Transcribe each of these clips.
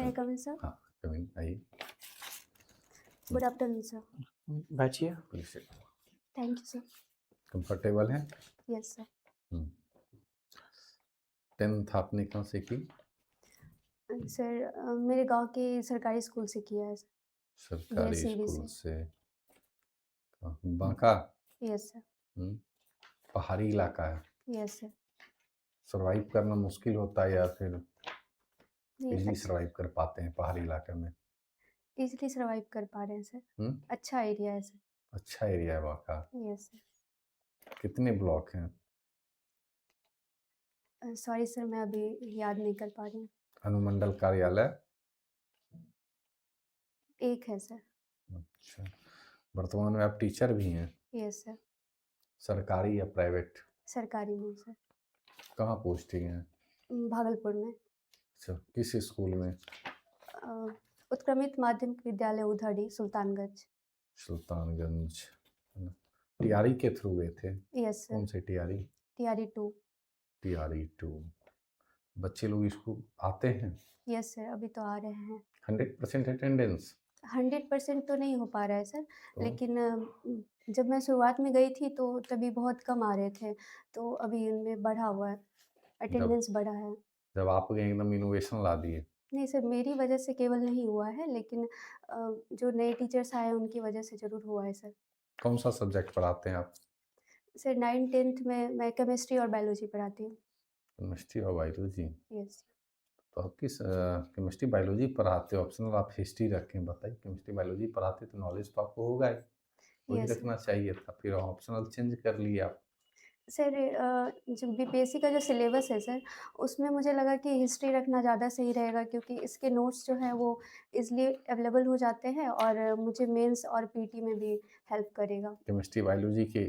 I come in sir? हाँ, coming, आइए। Good afternoon sir. बैठिए। Please sit. Thank you sir. Comfortable हैं? Yes sir. 10th आपने कहाँ से की? सर मेरे गांव के सरकारी स्कूल से किया है सर। सरकारी DSCB स्कूल से। से। बांका। Yes sir. हम्म, पहाड़ी इलाका है। Yes sir. सरवाइव करना मुश्किल होता है या फिर नहीं, इजीली अच्छा, सरवाइव कर पाते हैं पहाड़ी इलाके में? इजीली सर्वाइव कर पा रहे हैं सर। हम्म, अच्छा एरिया है सर। अच्छा एरिया है बांका। यस कितने ब्लॉक हैं? सर। सॉरी सर, मैं अभी याद नहीं कर पा रही हूँ। अनुमंडल कार्यालय? एक है सर। अच्छा, वर्तमान में आप टीचर भी हैं? Yes sir. सरकारी या प्राइवेट? सरकारी में सर। कहाँ पोस्टिंग है? भागलपुर में। अच्छा, किस स्कूल में? अ, उत्क्रमित माध्यमिक विद्यालय उधड़ी, सुल्तानगंज। सुल्तानगंज। टीआरई के थ्रू गए थे? Yes sir. कौन से टीआरई? TRE 2। टीआरई 2। बच्चे लोग स्कूल आते हैं? यस सर, अभी तो आ रहे हैं। 100% अटेंडेंस? 100% तो नहीं हो पा रहा है सर, तो लेकिन जब मैं शुरुआत में गई थी तो तभी बहुत कम आ रहे थे, तो अभी उनमें बढ़ा हुआ है, जब अटेंडेंस बढ़ा है। जब आप गए एकदम इनोवेशन ला दिए। नहीं सर, मेरी वजह से केवल नहीं हुआ है, लेकिन जो नए टीचर्स आए हैं उनकी वजह से ज़रूर हुआ है सर। कौन सा सब्जेक्ट पढ़ाते हैं आप? सर 9th-10th में मैं केमिस्ट्री और बायोलॉजी पढ़ाती हूँ। केमिस्ट्री और बायोलॉजी? यस। तो आप किस केमिस्ट्री बायोलॉजी पढ़ाते हो? ऑप्शनल आप हिस्ट्री रखें, बताइए। केमिस्ट्री बायोलॉजी पढ़ाते तो नॉलेज तो आपको होगा ही, वही यस सर। रखना चाहिए था, फिर ऑप्शनल चेंज कर लिए आप। सर जो बीपीएससी का जो सिलेबस है सर, उसमें मुझे लगा कि हिस्ट्री रखना ज़्यादा सही रहेगा, क्योंकि इसके नोट्स जो हैं वो ईज़िली अवेलेबल हो जाते हैं और मुझे मेंस और पीटी में भी हेल्प करेगा। केमिस्ट्री बायोलॉजी के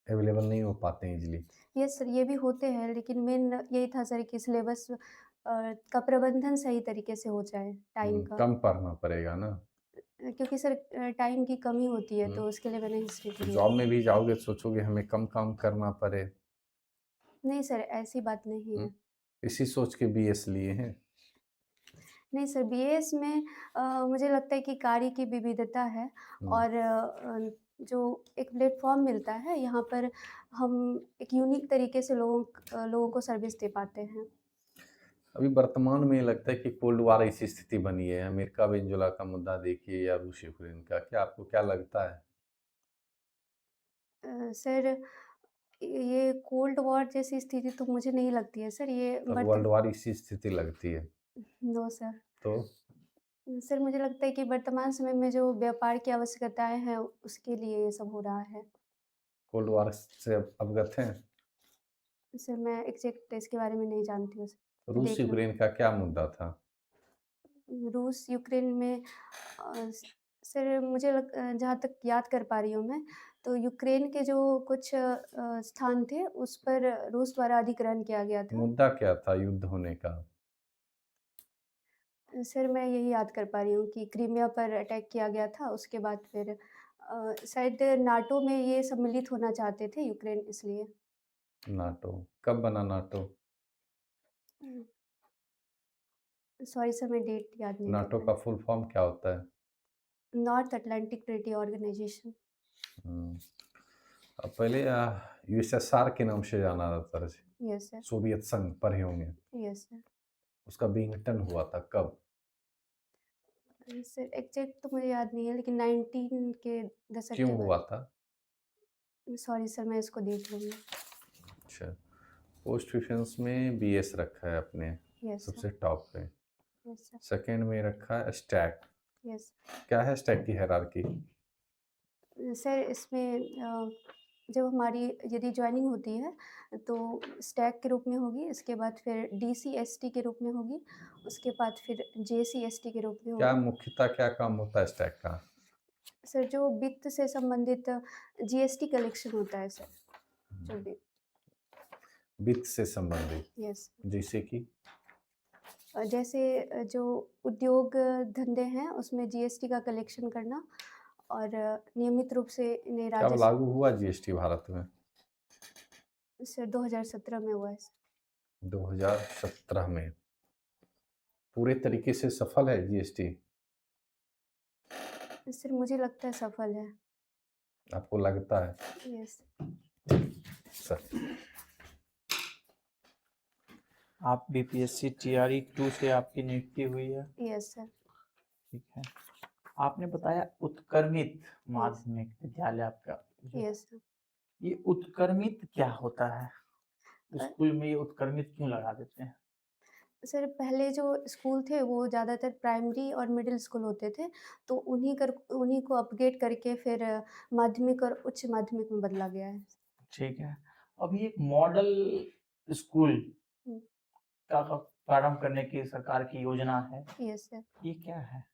अवेलेबल नहीं हो पाते हैं इजीली? यस सर, ये भी होते हैं, लेकिन मेन यही था सर कि सिलेबस का प्रबंधन सही तरीके से हो जाए टाइम का। कम पढ़ना पड़ेगा ना? क्योंकि सर टाइम की कमी होती है, हम्म, तो उसके लिए मैंने हिस्ट्री तो ली है। जॉब में भी जाओगे तो सोचोगे हमें कम काम करना पड़े। नहीं सर, ऐसी बात नहीं हम्म, है। इसी सोच के बीएस लिए हैं। नहीं सर, बीएएस में मुझे लगता है कि कार्य की विविधता है हम्म, और जो एक प्लेटफ़ॉर्म मिलता है, यहाँ पर हम एक यूनिक तरीके से लोगों को सर्विस दे पाते हैं। अभी वर्तमान में लगता है कि कोल्ड वार ऐसी स्थिति बनी है। अमेरिका वेनेजुला का मुद्दा देखिए या रूस यूक्रेन का, क्या आपको क्या लगता है? सर ये कोल्ड वॉर जैसी स्थिति तो मुझे नहीं लगती है सर, ये और वर्ल्ड वार इसी स्थिति लगती है? No sir. तो सर मुझे लगता है कि वर्तमान समय में जो व्यापार की आवश्यकताएँ हैं, उसके लिए ये सब हो रहा है। कोल्ड वार से अवगत हैं? सर मैं एग्ज़ैक्ट इसके बारे में नहीं जानती हूँ सर, रूस देख लूँगी। यूक्रेन का क्या मुद्दा था? रूस यूक्रेन में सर जहाँ तक याद कर पा रही हूँ मैं, तो यूक्रेन के जो कुछ स्थान थे, उस पर रूस द्वारा अधिग्रहण किया गया था। मुद्दा क्या था युद्ध होने का? सर मैं यही याद कर पा रही हूँ कि क्रीमिया पर अटैक किया गया था, उसके बाद फिर शायद नाटो में ये सम्मिलित होना चाहते थे यूक्रेन, इसलिए। नाटो कब बना नाटो? सॉरी सर, मैं डेट याद नहीं कर नाटो पाई। का फुल फॉर्म क्या होता है? North Atlantic Treaty Organization. हम्म, अब पहले यूएसएसआर के नाम से जाना जाता था। Yes sir. सोवियत संघ पढ़े होंगे। Yes sir. उसका विघटन हुआ था कब? सर एग्ज़ैक्ट तो मुझे याद नहीं है, लेकिन 19 के दशक क्यों के हुआ बाद। था? सॉरी सर, मैं इसको देख लूँगी। अच्छा, पोस्ट प्रेफरेंस में बीएस रखा है आपने यस सर। सबसे टॉप पे। Yes sir. सेकंड में रखा है स्टैक। यस। क्या है स्टैक की हायरार्की? सर इसमें जब हमारी यदि जॉइनिंग होती है, तो स्टैक के रूप में होगी, इसके बाद फिर डीसी-एसटी के रूप में होगी, उसके बाद फिर जेसी-एसटी के रूप में क्या होगी। मुख्यतः क्या काम होता है स्टैक का? सर जो वित्त से संबंधित जीएसटी कलेक्शन होता है सर, जो भी। वित्त से संबंधित? यस। जैसे कि जैसे जो उद्योग धंधे हैं, उसमें जीएसटी का कलेक्शन करना और नियमित रूप से इन्हें कब राजस्व। लागू हुआ जीएसटी भारत में? सर 2017 में हुआ है सर। 2017 में। पूरे तरीके से सफल है जीएसटी? सर मुझे लगता है सफल है। आपको लगता है? यस। सर आप बीपीएससी टीआरई 2 से आपकी नियुक्ति हुई है। Yes sir. ठीक है। आपने बताया उत्क्रमित यस। माध्यमिक विद्यालय आपका जो है। Yes sir. ये उत्क्रमित क्या होता है? अ, स्कूल में ये उत्क्रमित क्यों लगा देते हैं? सर पहले जो स्कूल थे वो ज़्यादातर प्राइमरी और मिडिल स्कूल होते थे, तो उन्हीं को अपग्रेड करके फिर माध्यमिक और उच्च माध्यमिक में बदला गया है। ठीक है। अभी एक मॉडल स्कूल हुँ। का प्रारंभ करने की सरकार की योजना है। Yes sir. ये क्या है?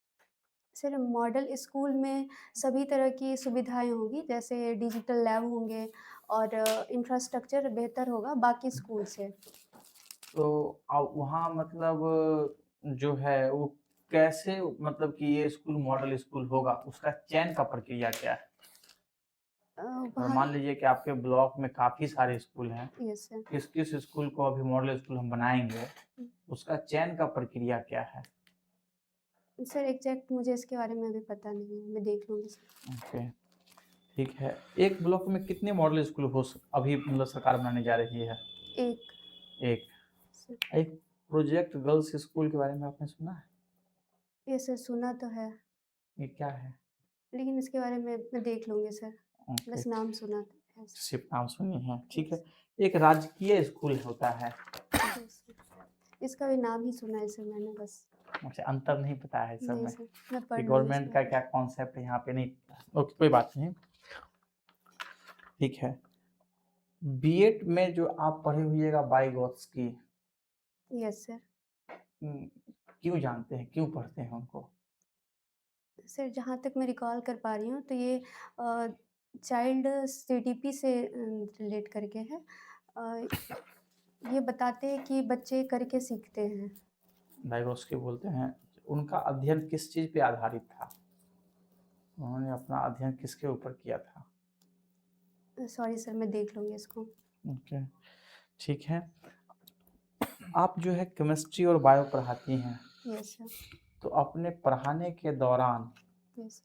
सर मॉडल स्कूल में सभी तरह की सुविधाएँ होंगी, जैसे डिजिटल लैब होंगे और इंफ्रास्ट्रक्चर बेहतर होगा बाकी स्कूल से। तो वहाँ मतलब जो है वो कैसे मतलब कि ये स्कूल मॉडल स्कूल होगा, उसका चयन का प्रक्रिया क्या है? अ, और वहाँ मान लीजिए कि आपके ब्लॉक में काफ़ी सारे स्कूल हैं, यस सर। किस-किस स्कूल को अभी मॉडल स्कूल हम बनाएँगे, हुँ। उसका चयन का प्रक्रिया क्या है? सर एग्ज़ैक्ट मुझे इसके बारे में अभी पता नहीं है, मैं देख लूँगी सर। ओके, ठीक है। एक ब्लॉक में कितने मॉडल स्कूल हो स अभी मतलब सरकार बनाने जा रही है? 1 एक। सर। एक प्रोजेक्ट गर्ल्स स्कूल के बारे में आपने सुना है? यस सर, सुना तो है, ये क्या है? लेकिन इसके बारे में मैं देख लूँगी सर, ओके, बस नाम सुना तो है सर। सिर्फ़ नाम सुनी है, ठीक यस। है। एक राजकीय स्कूल होता है, यस सर। इसका भी नाम ही सुना है सर मैंने बस। मुझे अंतर नहीं पता है इस सब नहीं में, सर, मैं कि पढ़ लूँगी इसके गवर्नमेंट का बारे क्या कॉन्सेप्ट है यहाँ पे नहीं पता। ओके, कोई बात नहीं, ठीक है। बीएड में जो आप पढ़े होइएगा बाइगॉट्स्की, में। Yes sir. उम, क्यों जानते हैं, क्यों पढ़ते हैं उनको? सर जहाँ तक मैं रिकॉल कर पा रही हूँ तो ये चाइल्ड सीडीपी से रिलेट करके है। अ, ये बताते हैं कि बच्चे करके सीखते हैं। वाइगॉट्स्की बोलते हैं, उनका अध्ययन किस चीज़ पे आधारित था? उन्होंने अपना अध्ययन किसके ऊपर किया था? सॉरी सर, मैं देख लूँगी इसको। ओके, ठीक है। आप जो है केमिस्ट्री और बायो पढ़ाती हैं, यस सर। तो अपने पढ़ाने के दौरान यस।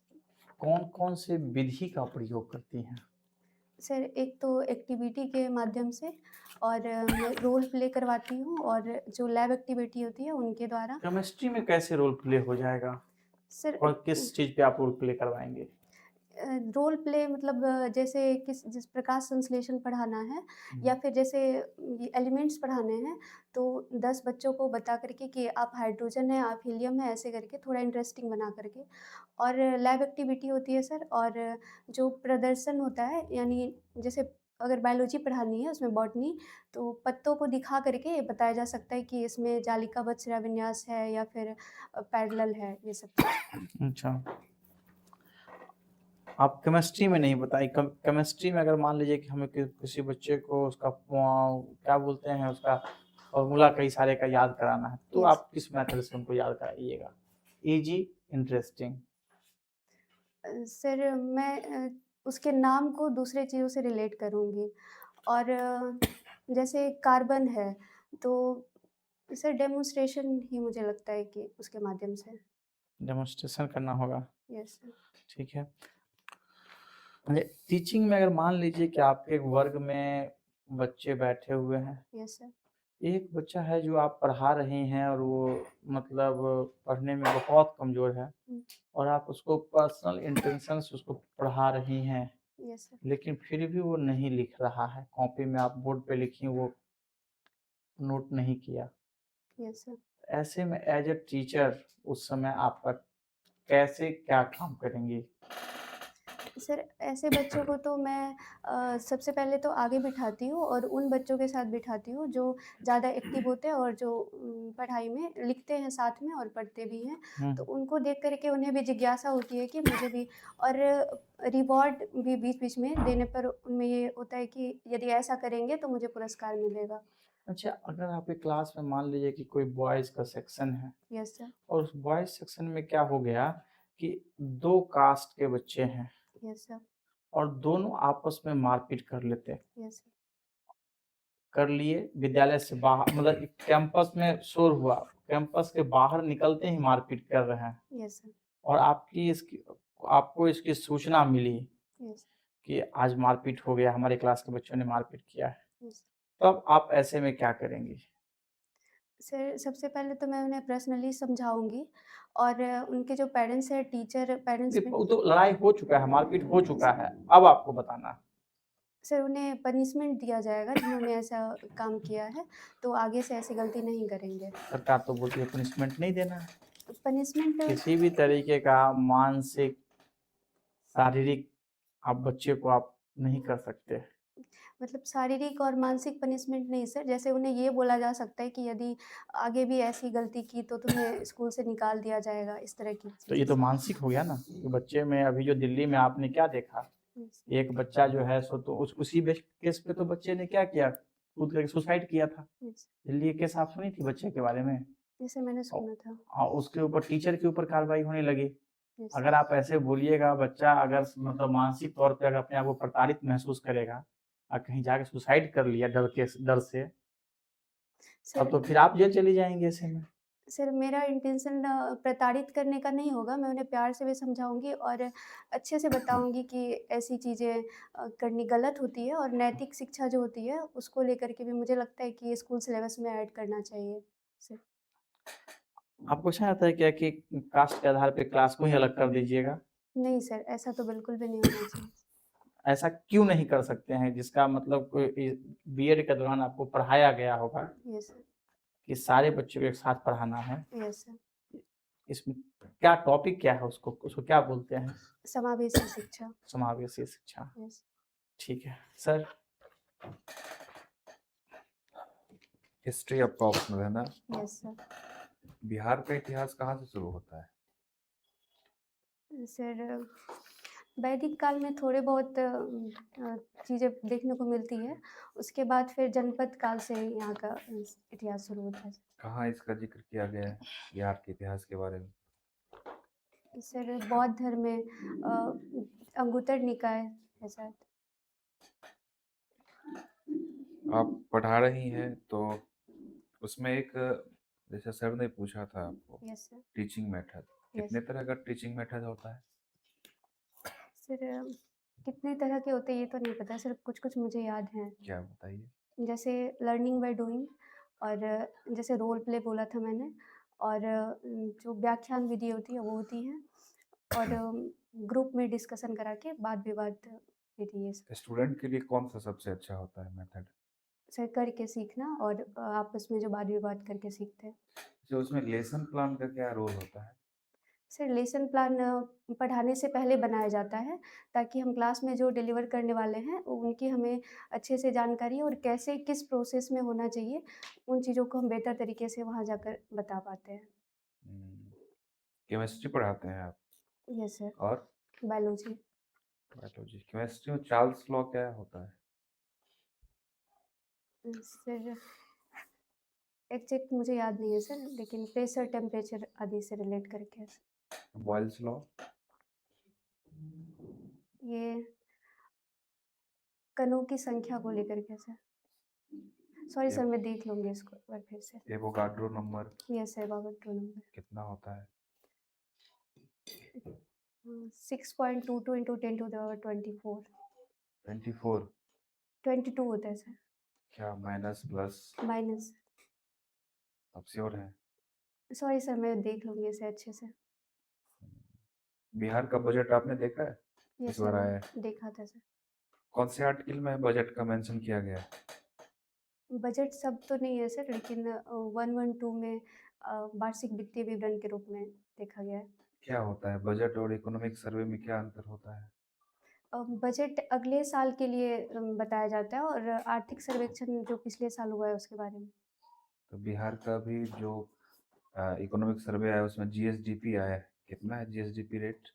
कौन-कौन से विधि का प्रयोग करती हैं? सर एक तो एक्टिविटी के माध्यम से और मैं रोल प्ले करवाती हूँ और जो लैब एक्टिविटी होती है उनके द्वारा। केमिस्ट्री में कैसे रोल प्ले हो जाएगा? सर और किस चीज़ पे आप रोल प्ले करवाएँगे? रोल प्ले मतलब जैसे जिस प्रकाश संश्लेषण पढ़ाना है या हुँ, फिर जैसे ये एलिमेंट्स पढ़ाने हैं, तो 10 बच्चों को बता करके कि आप हाइड्रोजन है, आप हीलियम है, ऐसे करके थोड़ा इंटरेस्टिंग बना करके। और लैब एक्टिविटी होती है सर और जो प्रदर्शन होता है यानी जैसे अगर बायोलॉजी पढ़ानी है उसमें बॉटनी, तो पत्तों को दिखा करके बताया जा सकता है कि इसमें जालिकाबद्ध शिराविन्यास है या फिर पैरेलल है, ये सब चीज़। अच्छा। आप केमिस्ट्री में नहीं बताई, केमिस्ट्री में अगर मान लीजिए कि हमें किसी बच्चे को उसका क्या बोलते हैं उसका फॉर्मूला कई सारे का याद कराना है, तो यस। आप किस मेथड से उनको याद कराइएगा? Easy, interesting. सर मैं उसके नाम को दूसरे चीज़ों से रिलेट करूँगी और जैसे कार्बन है, तो सर डेमोंस्ट्रेशन ही मुझे लगता है कि उसके माध्यम से। डेमोंस्ट्रेशन करना होगा, यस सर। ठीक है। टीचिंग में अगर मान लीजिए कि आपके एक वर्ग में बच्चे बैठे हुए हैं, यस सर। एक बच्चा है जो आप पढ़ा रही हैं और वो मतलब पढ़ने में बहुत कमज़ोर है हुँ। और आप उसको पर्सनल इंटेंशन से उसको पढ़ा रही हैं, यस सर। लेकिन फिर भी वो नहीं लिख रहा है, कॉपी में आप बोर्ड पे लिखी वो नोट नहीं किया। Yes sir. ऐसे में एज़ अ टीचर उस समय आपका कैसे क्या काम करेंगी? सर ऐसे बच्चों को तो मैं सबसे पहले तो आगे बिठाती हूँ और उन बच्चों के साथ बिठाती हूँ जो ज़्यादा एक्टिव होते हैं और जो पढ़ाई में लिखते हैं साथ में और पढ़ते भी हैं। हुँ, तो उनको देख कर के उन्हें भी जिज्ञासा होती है कि मुझे भी और रिवॉर्ड भी बीच-बीच में देने पर उनमें ये होता है कि यदि ऐसा करेंगे तो मुझे पुरस्कार मिलेगा। अच्छा, अगर आपके क्लास में मान लीजिए कि कोई बॉयज़ का सेक्शन है यस सर। और उस बॉयज़ सेक्शन में क्या हो गया कि 2 कास्ट के बच्चे हैं यस सर। और दोनों आपस में मारपीट कर लेते हैं। Yes sir. कर लिए, विद्यालय से बाहर मतलब कैंपस में शोर हुआ, कैंपस के बाहर निकलते ही मारपीट कर रहे हैं यस सर। और आपको इसकी सूचना मिली यस। कि आज मारपीट हो गया, हमारे क्लास के बच्चों ने मारपीट किया है, यस। तब आप ऐसे में क्या करेंगी? सर, सबसे पहले तो मैं उन्हें पर्सनली समझाऊँगी और उनके जो पेरेंट्स हैं, टीचर पेरेंट्स नहीं, में वो तो लड़ाई हो चुका है, मारपीट हो चुका है, अब आपको बताना है। सर उन्हें पनिशमेंट दिया जाएगा जिन्होंने ऐसा काम किया है, तो आगे से ऐसी गलती नहीं करेंगे। सरकार तो बोलती है पनिशमेंट नहीं देना है। पनिशमेंट किसी भी तरीके का मानसिक, शारीरिक आप नहीं कर सकते। मतलब शारीरिक और मानसिक पनिशमेंट नहीं सर, जैसे उन्हें ये बोला जा सकता है कि यदि आगे भी ऐसी गलती की तो तुम्हें स्कूल से निकाल दिया जाएगा, इस तरह की तो ये चीज़ें तो सर। मानसिक हो गया ना, कि बच्चे में अभी जो दिल्ली में आपने क्या देखा, यस। एक बच्चा जो है सो तो उसी केस पे तो बच्चे ने क्या किया, कूद करके सुसाइड किया था। यस। दिल्ली के केस आप सुनी थी बच्चे के बारे में? जैसे मैंने औ सुना था। उसके ऊपर टीचर के ऊपर कार्रवाई होने लगी। यस अगर सर। आप ऐसे बोलिएगा, बच्चा अगर मतलब मानसिक तौर पे अगर अपने आप को प्रताड़ित महसूस करेगा और कहीं जाके सुसाइड कर लिया डर से, तब सर तो फिर आप जेल चली जाएँगी ऐसे में। सर मेरा इंटेंशन प्रताड़ित करने का नहीं होगा, मैं उन्हें प्यार से भी समझाऊँगी और अच्छे से बताऊँगी कि ऐसी चीज़ें करनी गलत होती है और नैतिक शिक्षा जो होती है, उसको लेकर के भी मुझे लगता है कि ये स्कूल सिलेबस में ऐड करना चाहिए। सर आपको ऐसा लगता है क्या कि कास्ट के आधार पे क्लास को ही अलग कर दीजिएगा? नहीं सर, ऐसा तो बिल्कुल भी नहीं होना चाहिए। ऐसा क्यों नहीं कर सकते हैं? जिसका मतलब कोई बीएड के दौरान आपको पढ़ाया गया होगा यस सर। कि सारे बच्चों को एक साथ पढ़ाना है। Yes sir. इसमें क्या टॉपिक क्या है, उसको उसको क्या बोलते हैं? समावेशी शिक्षा। समावेशी शिक्षा। यस। ठीक है। सर हिस्ट्री आपका ऑप्शनल है ना? Yes sir. बिहार का इतिहास कहाँ से शुरू होता है? सर वैदिक काल में थोड़े बहुत चीज़ें देखने को मिलती है, उसके बाद फिर जनपद काल से यहाँ का इतिहास शुरू होता है। कहाँ इसका जिक्र किया गया है बिहार के इतिहास के बारे में? सर बौद्ध धर्म में अंगुत्तर निकाय है शायद। आप पढ़ा रही हैं तो उसमें एक, जैसे सर ने पूछा था आपको, yes sir. Teaching method, yes कितने तरह का टीचिंग मेथड होता है? सर कितने तरह के होते हैं ये तो नहीं पता सर, कुछ-कुछ मुझे याद हैं। क्या बताइए? जैसे लर्निंग बाय डूइंग और जैसे रोल प्ले बोला था मैंने और जो व्याख्यान विधि होती है वो होती है और ग्रुप में डिस्कशन करा के वाद-विवाद विधि ये सब। स्टूडेंट के लिए कौन सा सबसे अच्छा होता है मेथड? सर करके सीखना और आपस में जो वाद-विवाद करके सीखते हैं। जो उसमें लेसन प्लान का क्या रोल होता है? सर लेसन प्लान पढ़ाने से पहले बनाया जाता है ताकि हम क्लास में जो डिलीवर करने वाले हैं उनकी हमें अच्छे से जानकारी और कैसे किस प्रोसेस में होना चाहिए उन चीज़ों को हम बेहतर तरीके से वहाँ जाकर बता पाते हैं। केमिस्ट्री पढ़ाते हैं आप? Yes sir. और बायोलॉजी। बायोलॉजी। केमिस्ट्री में चार्ल्स लॉ क्या होता है? सर एग्जैक्ट मुझे याद नहीं है सर, लेकिन प्रेशर टेम्परेचर आदि से रिलेट करके है सर। Boyle's law? ये कणों की संख्या को लेकर के सर। सॉरी सर, मैं देख लूँगी इसको एक बार फिर से। Avogadro number yes sir, Avogadro number कितना होता है? 6.22 इंटू 10 to the 24। 24? 22 होता है सर। क्या माइनस प्लस? माइनस। आप श्योर हैं? सॉरी सर, मैं देख लूँगी इसे अच्छे से। बिहार का बजट आपने देखा है यस इस सर, बार आया है? मैंने देखा था सर। कौन से आर्टिकल में बजट का मेंशन किया गया है? बजट सब तो नहीं है सर, लेकिन 112 में वार्षिक वित्तीय विवरण के रूप में देखा गया है। क्या होता है बजट और इकोनॉमिक सर्वे में, क्या अंतर होता है? बजट अगले साल के लिए बताया जाता है और आर्थिक सर्वेक्षण जो पिछले साल हुआ है उसके बारे में। तो बिहार का भी जो इकोनॉमिक सर्वे आया उसमें जीएसडीपी आया है, कितना है जीएसडीपी रेट?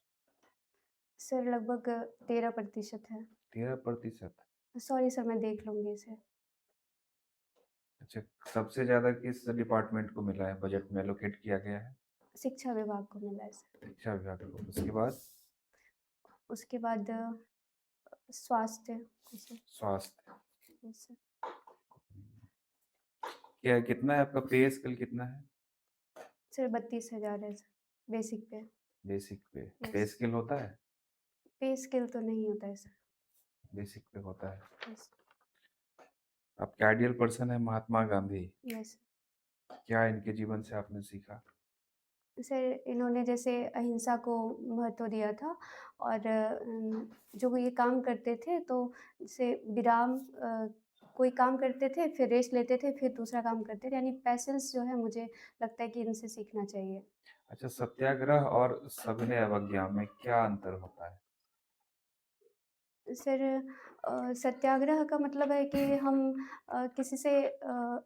सर लगभग 13% है। 13%? सॉरी सर, मैं देख लूँगी इसे। अच्छा, सबसे ज्यादा किस डिपार्टमेंट को मिला है, बजट में एलोकेट किया गया है? शिक्षा विभाग को मिला है सर। शिक्षा विभाग को। उसके बाद उसके बाद स्वास्थ्य को सर। स्वास्थ्य। Yes sir. क्या कितना है आपका पे स्केल, कितना है? सर 32,000 है सर, बेसिक पे। बेसिक पे। पे यस। स्किल होता है? पे स्केल तो नहीं होता है सर। बेसिक पे होता है। यस। आपके आइडियल पर्सन है महात्मा गांधी। यस। क्या इनके जीवन से आपने सीखा? सर इन्होंने जैसे अहिंसा को महत्व दिया था और जो ये काम करते थे तो जैसे विराम कोई काम करते थे फिर रेस्ट लेते थे फिर दूसरा काम करते थे, यानी पैशंस जो है मुझे लगता है कि इनसे सीखना चाहिए। अच्छा, सत्याग्रह और सविनय अवज्ञा में क्या अंतर होता है? सर सत्याग्रह का मतलब है कि हम किसी से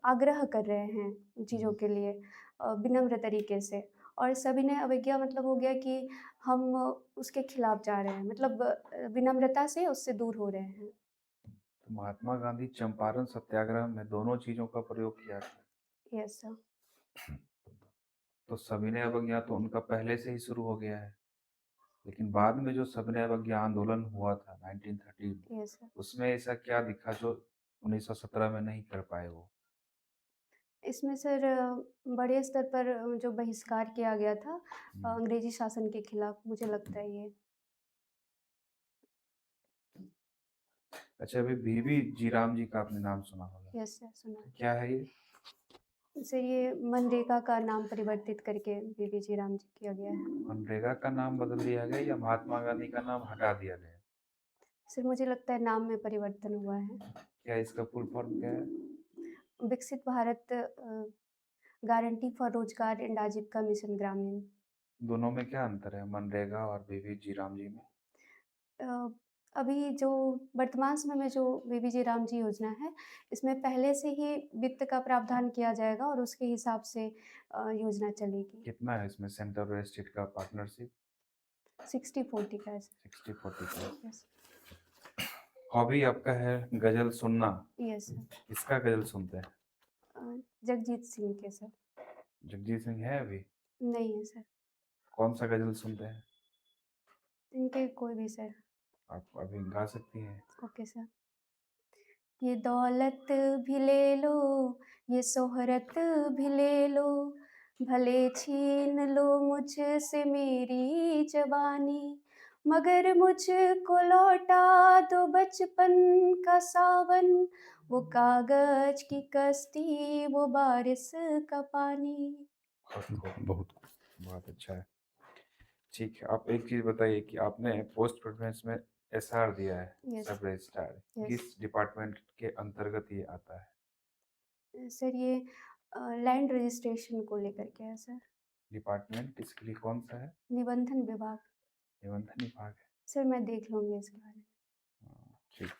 आग्रह कर रहे हैं चीज़ों के लिए विनम्र तरीके से, और सविनय अवज्ञा मतलब हो गया कि हम उसके खिलाफ जा रहे हैं, मतलब विनम्रता से उससे दूर हो रहे हैं। तो महात्मा गांधी चंपारण सत्याग्रह में दोनों चीजों का प्रयोग किया था। Yes sir. तो सविनय अवज्ञा तो उनका पहले से ही शुरू हो गया है, लेकिन बाद में जो सविनय अवज्ञा आंदोलन हुआ था 1913 में, यस सर। उसमें ऐसा क्या दिखा जो 1917 में नहीं कर पाए वो? इसमें सर बड़े स्तर पर जो बहिष्कार किया गया था हम्म। अंग्रेजी शासन के खिलाफ, मुझे लगता है ये। अच्छा, अभी बीवी जीराम जी का आपने नाम सुना होगा। यस सर, सुना है। क्या है ये? सर ये मनरेगा का नाम परिवर्तित करके बीबी जी राम जी किया गया है। मनरेगा का नाम बदल दिया गया या महात्मा गांधी का नाम हटा दिया गया? सर मुझे लगता है नाम में परिवर्तन हुआ है। क्या इसका फुल फॉर्म क्या है? विकसित भारत गारंटी फॉर रोजगार एंड आजीविका मिशन ग्रामीण। दोनों में क्या अंतर है, मनरेगा और बीवी जीराम जी में? अ, अभी जो वर्तमान समय में जो बीबी जी राम जी योजना है, इसमें पहले से ही वित्त का प्रावधान किया जाएगा और उसके हिसाब से योजना चलेगी। कितना है इसमें सेंटर और स्टेट का पार्टनरशिप? 60-40 का है सर। 60-40 का। यस। हॉबी आपका है गजल सुनना। Yes sir. किसका गजल सुनते हैं? जगजीत सिंह के सर। जगजीत सिंह है अभी? नहीं है सर। कौन सा गजल सुनते हैं? इनके कोई भी सर। आप अभी गा सकती हैं? Okay sir. ये दौलत भी ले लो, ये शोहरत भी ले लो, भले छीन लो मुझसे मेरी जवानी, मगर मुझको लौटा दो बचपन का सावन, वो कागज की कश्ती, वो बारिश का पानी। बहुत बहुत अच्छा है। ठीक है, आप एक चीज बताइए कि आपने पोस्ट प्रेफरेंस में एसआर दिया है, यस। सब रजिस्ट्रार, यस। किस डिपार्टमेंट के अंतर्गत ये आता है? सर ये लैंड रजिस्ट्रेशन को लेकर के है सर। डिपार्टमेंट इसके लिए कौन सा है? निबंधन विभाग। निबंधन विभाग है। सर मैं देख लूँगी इसके बारे में। ठीक।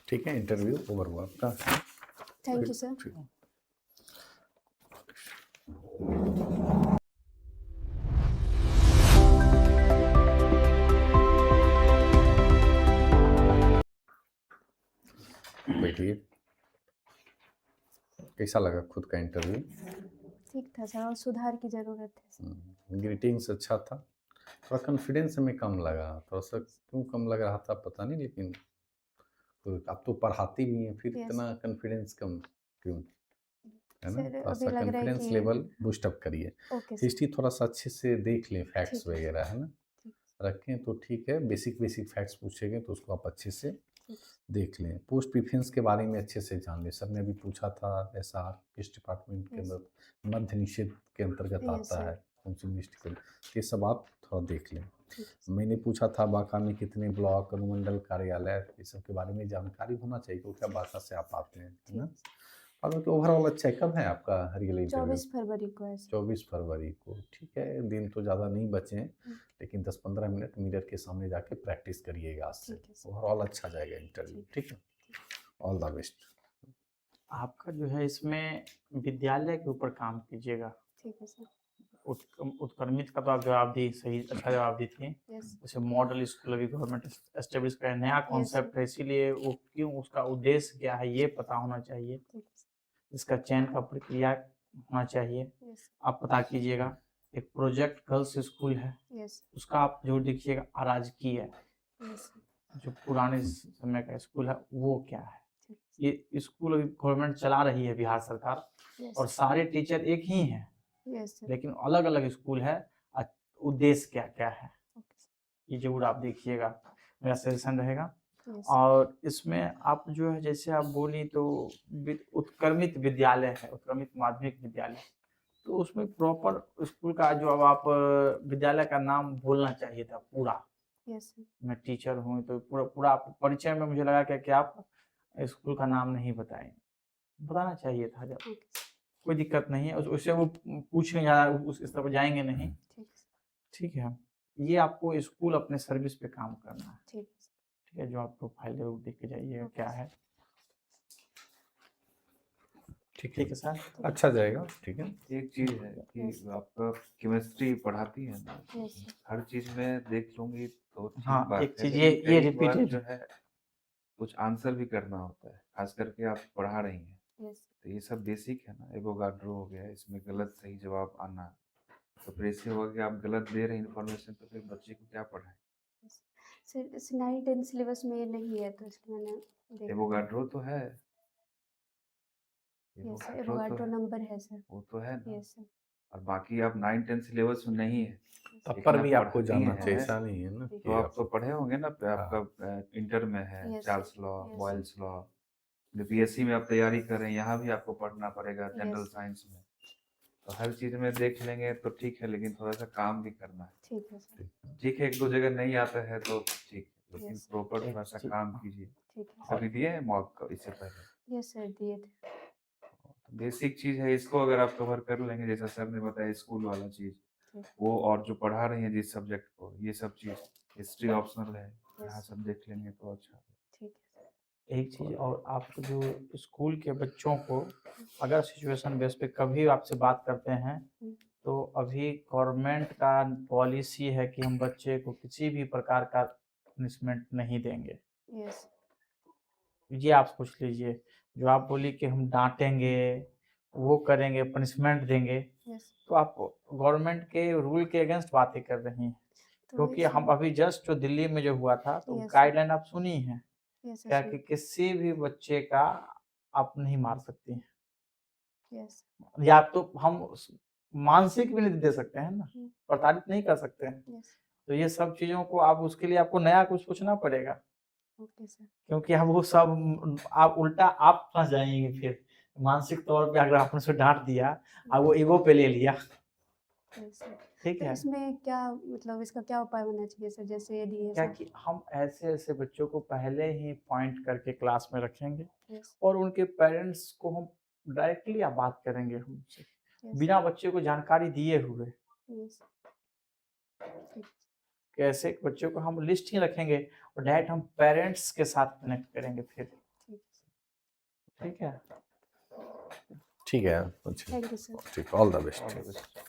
ठीक है, इंटरव्यू ओवर हुआ आपका। Thank you sir. ठीक। बैठिए। कैसा लगा खुद का इंटरव्यू? ठीक था सर, और सुधार की ज़रूरत है सर। ग्रीटिंग्स अच्छा था, थोड़ा कॉन्फिडेंस हमें कम लगा, थोड़ा सा क्यों कम लग रहा था पता नहीं, लेकिन तो आप तो पढ़ाती भी हैं, फिर यस। इतना कॉन्फिडेंस कम क्यों? है ना, सर थोड़ा अभी सा लग रहा है कॉन्फिडेंस कि लेवल बूस्ट अप करिए। Okay sir. हिस्ट्री थोड़ा सा अच्छे से देख लें, फैक्ट्स ठीक है। वगैरह, है ना, ठीक रखें तो ठीक है। बेसिक बेसिक फैक्ट्स पूछेंगे तो उसको आप अच्छे से ठीक। देख लें। पोस्ट प्रिफरेंस के बारे में अच्छे से जान लें। सर ने अभी पूछा था ऐसा किस डिपार्टमेंट के यस। अंदर मध्य निषेध के अंतर्गत यस आता सर। है, कौन सी मिनिस्ट्री के, ये सब आप थोड़ा देख लें। ठीक है। मैंने पूछा था बांका में कितने ब्लॉक, अनुमंडल कार्यालय, ये सब के बारे में जानकारी होना चाहिए क्योंकि क्या बांका से आप आते हैं, है ना। और तो ओवरऑल अच्छा है। कब है आपका रियल इंटरव्यू? 24 फरवरी को है सर। 24 फरवरी को, ठीक है, दिन तो ज़्यादा नहीं बचे हैं, लेकिन 10-15 मिनट मिरर के सामने जाके प्रैक्टिस करिएगा आज से। ठीक है सर। ओवरऑल अच्छा जाएगा इंटरव्यू, ठीक है। All the best. आपका जो है इसमें विद्यालय के ऊपर काम कीजिएगा। ठीक है सर। उत्क्रमित का तो आप जवाब दी, सही अच्छा जवाब दी थी। यस। जैसे मॉडल स्कूल अभी गवर्नमेंट एस्टेब्लिश का नया कॉन्सेप्ट है, इसीलिए वो क्यों, उसका उद्देश्य क्या है ये पता होना चाहिए। ठीक है सर। इसका चयन का प्रक्रिया होना चाहिए, यस। आप पता कीजिएगा। एक प्रोजेक्ट गर्ल्स स्कूल है, यस। उसका आप जो देखिएगा अराजकीय है, यस। जो पुराने समय का स्कूल है वो क्या है। ठीक है। ये स्कूल अभी गवर्नमेंट चला रही है बिहार सरकार, यस। और सारे टीचर एक ही हैं, यस सर। लेकिन अलग-अलग स्कूल है, उद्देश्य क्या-क्या है, ओके सर। ये ज़रूर आप देखिएगा, मेरा सजेशन रहेगा। यस। और इसमें आप जो है जैसे आप बोली तो उत्क्रमित विद्यालय है, उत्क्रमित माध्यमिक विद्यालय, तो उसमें प्रॉपर स्कूल का जो अब आप विद्यालय का नाम बोलना चाहिए था पूरा। Yes sir. मैं टीचर हूँ तो पूरा पूरा आप परिचय में मुझे लगा कि आप स्कूल का नाम नहीं बताएँ, बताना चाहिए था जब। Okay sir. कोई दिक्कत नहीं है, उससे वो पूछने ज़्यादा उस स्तर पर जाएँगे नहीं, ठीक है सर। ठीक है? ये आपको स्कूल अपने सर्विस पे काम करना है, ठीक है सर। ठीक है? जो आप प्रोफाइल ज़रूर देख के जाइएगा ओके क्या सर। है, ठीक ठीक है सर? अच्छा जाएगा, ठीक है। एक चीज़ है कि यस। आपका केमिस्ट्री पढ़ाती है ना, यस सर। हर चीज़ में देख लूँगी तो ठीक हाँ, बात एक है, चीज़ लेकिन ये कई बार रिपीटेड जो है कुछ आंसर भी करना होता है, खास करके आप पढ़ा रही हैं। यस। तो ये सब बेसिक है ना, एवोगाड्रो हो गया, इसमें गलत सही जवाब आना, तो फिर ऐसे होगा कि आप गलत दे रहे हैं इन्फॉर्मेशन, तो फिर बच्चे को क्या पढ़ाएं? यस। सर इस 9-10 सिलेबस में ये नहीं है तो इसलिए मैंने देखा था। एवोगाड्रो तो है, यस सर। एवोगाड्रो तो एवोगाड्रो है, नंबर है सर। वो तो है ना, यस सर। और बाकी आप 9-10 सिलेबस में नहीं है, तब लेकिन पर आप भी आपको पढ़ाती जानना चाहिए, हैं, ऐसा नहीं है ना ठीक तो कि आप तो पढ़े होंगे ना, हाँ। आपका इंटर में है yes sir. Charles law, yes sir. Boyle's law, BPSC में आप तैयारी कर रहे हैं, यहाँ भी आपको पढ़ना पड़ेगा जनरल यस। साइंस में। तो हर चीज़ में देख लेंगे तो ठीक है, लेकिन थोड़ा सा काम भी करना है। ठीक है सर। ठीक है, 1-2 जगह नहीं आता है तो ठीक है, लेकिन यस। प्रॉपर एक थोड़ा सा चीज़ काम कीजिए। ठीक है सर। कभी दिए हैं मॉक इससे पहले? यस सर दिए थे। तो बेसिक चीज़ है, इसको अगर आप कवर कर लेंगे, जैसा सर ने बताया स्कूल वाला चीज़, ठीक। वो और जो पढ़ा रही हैं जिस सब्जेक्ट को, ये सब चीज़, हिस्ट्री ऑप्शनल है, यहाँ यस। सब देख लेंगे तो अच्छा है। ठीक है सर। एक चीज़ और आप जो स्कूल के बच्चों को अगर सिचुएशन बेस पे कभी आपसे बात करते हैं, तो अभी गवर्नमेंट का पॉलिसी है कि हम बच्चे को किसी भी प्रकार का पनिशमेंट नहीं देंगे। यस। ये आप सोच लीजिए, जो आप बोली कि हम डाँटेंगे, वो करेंगे, पनिशमेंट देंगे, यस। तो आप गवर्नमेंट के रूल के अगेंस्ट बातें कर रही हैं। तो क्योंकि इस हम अभी जस्ट जो दिल्ली में जो हुआ था, तो यस सर। गाइडलाइन आप सुनी ही हैं, यस सर क्या सुन। कि किसी भी बच्चे का आप नहीं मार सकती हैं। यस। या तो हम मानसिक भी नहीं दे सकते हैं ना, हम्म। प्रताड़ित नहीं कर सकते हैं। यस। तो ये सब चीज़ों को आप उसके लिए आपको नया कुछ सोचना पड़ेगा, ओके सर। क्योंकि अब वो सब आप उल्टा आप फँस जाएँगे फिर। मानसिक तौर पे अगर आपने उसे डाँट दिया और वो ईगो पे ले लिया, यस सर। ठीक तो है? इसमें क्या मतलब इसका क्या उपाय होना चाहिए सर जैसे यदि क्या ऐसा? कि हम ऐसे-ऐसे बच्चों को पहले ही पॉइंट करके क्लास में रखेंगे यस। और उनके पेरेंट्स को हम डायरेक्टली आप बात करेंगे उनसे, यस। बिना बच्चे को जानकारी दिए हुए। यस। ठीक। कैसे बच्चों को हम लिस्ट ही रखेंगे और डायरेक्ट हम पेरेंट्स के साथ कनेक्ट करेंगे फिर, ठीक। ठीक है? ठीक है, अच्छा, थैंक यू सर। ठीक, all the best. All the best.